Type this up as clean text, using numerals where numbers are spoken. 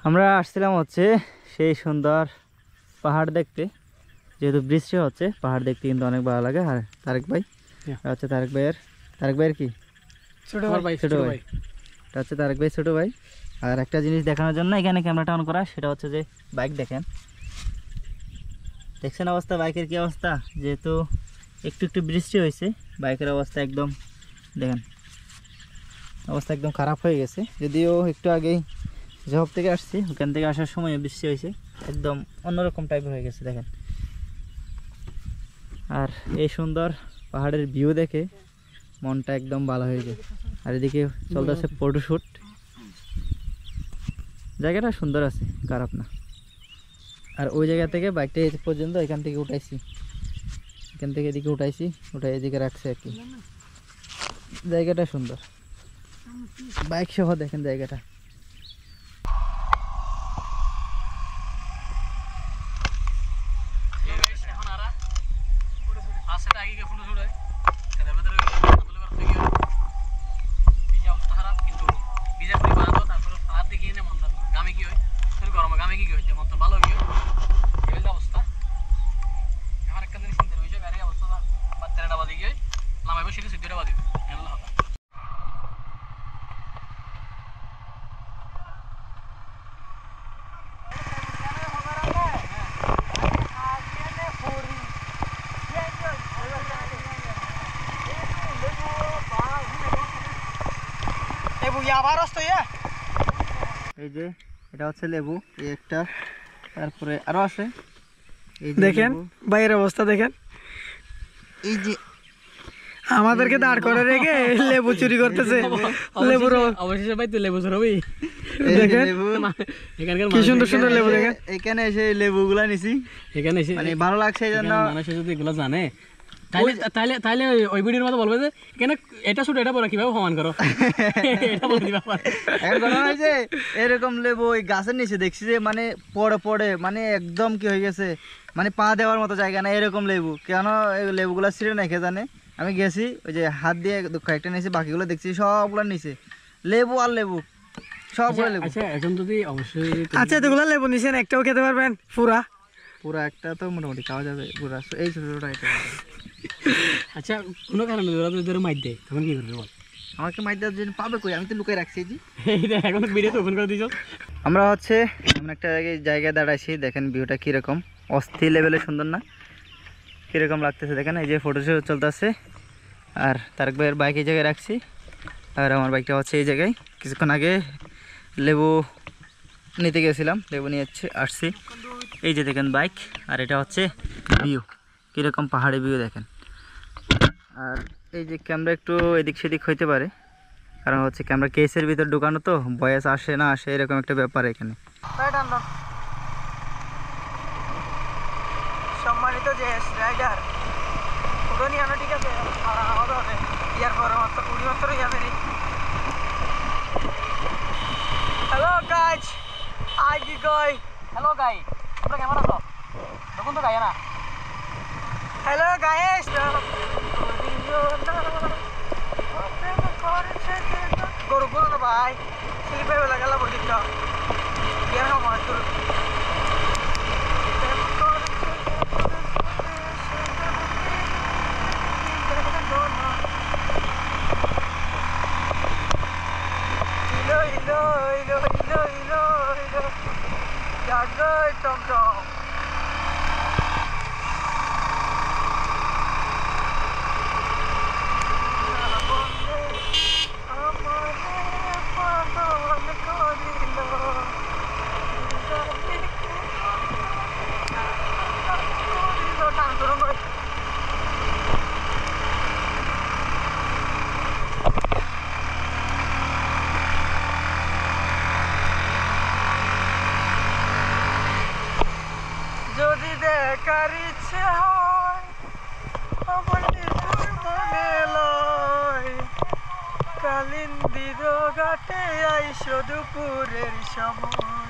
আমরা আসছিলাম হচ্ছে সেই সুন্দর পাহাড় দেখতে, যেহেতু বৃষ্টি হচ্ছে পাহাড় দেখতে কিন্তু অনেক ভালো লাগে। আর তারেক ভাই হচ্ছে তারেক ভাইয়ের কি ছোট ভাই এটা হচ্ছে তারেক ভাই ছোট ভাই। আর একটা জিনিস দেখানোর জন্য এখানে ক্যামেরাটা অন করা, সেটা হচ্ছে যে বাইক দেখছেন অবস্থা, বাইকের কি অবস্থা। যেহেতু একটু একটু বৃষ্টি হয়েছে, বাইকের অবস্থা একদম দেখেন, অবস্থা একদম খারাপ হয়ে গেছে। যদিও একটু আগেই জব থেকে আসছি, ওখান থেকে আসার সময় বৃষ্টি হয়েছে, একদম অন্যরকম টাইপের হয়ে গেছে দেখেন। আর এই সুন্দর পাহাড়ের ভিউ দেখে মনটা একদম ভালো হয়ে যায়। আর এদিকে চলতেছে ফটোশুট, জায়গাটা সুন্দর আছে, খারাপ না। আর ওই জায়গা থেকে বাইকটা এই পর্যন্ত এখান থেকে উঠাইছি, এখান থেকে এদিকে উঠাইছি, উঠাই এদিকে রাখছি আর কি। জায়গাটা সুন্দর, বাইক সহ দেখেন জায়গাটা। এই যে এটা হচ্ছে লেবু, এই একটা, তারপরে আরো আছে। দেখেন বাইরের অবস্থা দেখেন, এই যে আমাদেরকে দাঁড় করে রেখে লেবু চুরি করতেছে। লেবুর অবশেষে ভাই তো লেবু চুরি দেখেন, কি সুন্দর সুন্দর লেবু দেখেন। এখানে এসে লেবুগুলা নিছি, এখানে এসে মানে ভালো লাগছে। এই জন্য মানুষ যদি এগুলো জানে তাইলে ওই ভিডিওর মতো বলবে যে কেন এটা শুট এটা পরে কিভাবে সমান করো, এটা বলে দিবা। এখন কথা হয়েছে এরকম লেবু ওই গাছের নিচে দেখছি যে মানে পড়ে মানে একদম কি হয়ে গেছে, মানে পা দেওয়ার মতো জায়গা না এরকম লেবু। কেন এই লেবুগুলা ছিঁড়ে না কে জানে। আমি গেছি ওই যে হাত দিয়ে কয়েকটা নিয়েছি, বাকিগুলো দেখছি সবগুলো নিচে লেবু আর লেবু, সবগুলো লেবু। আচ্ছা এখন যদি অবশ্যই এতগুলো লেবু নিছেন, একটাও খেতে পারবেন? পুরা একটা তো মোটামুটি খাওয়া যাবে, পুরা এই ছোট ছোট আইটেম। আচ্ছা কোনো কারণে ওরা মাইর দেয় তখন কি করবে বল? আমাকে মাইর দেওয়ার জন্য পাবে কই, আমি তো লুকাই রাখছি। জি এখন ভিডিও তো ওপেন করে দিছো। আমরা হচ্ছে এমন একটা জায়গায় দাঁড়াইছি, দেখেন ভিউটা কিরকম অস্থির লেভেলে সুন্দর না, কিরকম লাগতেছে দেখেন। এই যে ফটোশুট চলতেছে, আর তারেক ভাইয়ের বাইক এই জায়গায় রাখছি, আর আমার বাইকটা হচ্ছে এই জায়গায়। কিছুক্ষণ আগে লেবু নিতে গেছিলাম, লেবু নিয়ে আসছি। এই যে দেখেন বাইক, আর এটা হচ্ছে ভিউ, কীরকম পাহাড়ি ভিউ দেখেন। আর এই যে ক্যামেরা একটু এদিক সেদিক হইতে পারে, কারণ হচ্ছে ক্যামেরা কেসের ভিতর ঢুকানো তো, ভয়েস আসে না আসে এরকম একটা ব্যাপার এখানে। সম্মানিত যে রাইডার ওটা নিয়ে আনো, ঠিক আছে? ইয়ার পর উড়ি মাত্র যাবে। হ্যালো গাইজ, আই কি কই? হ্যালো গাই, তোমরা কেমন আছো? দেখুন তো গাই না। হ্যালো গাইস, গরু বলো না ভাই, স্লিপে বেলা গেলা বলি তো কেন আমার তোর টম দেখার ইচ্ছে হয় আমার নিঠুর মনে লয় কালিন্দির ঘাটে আইসো দুপুরের সময়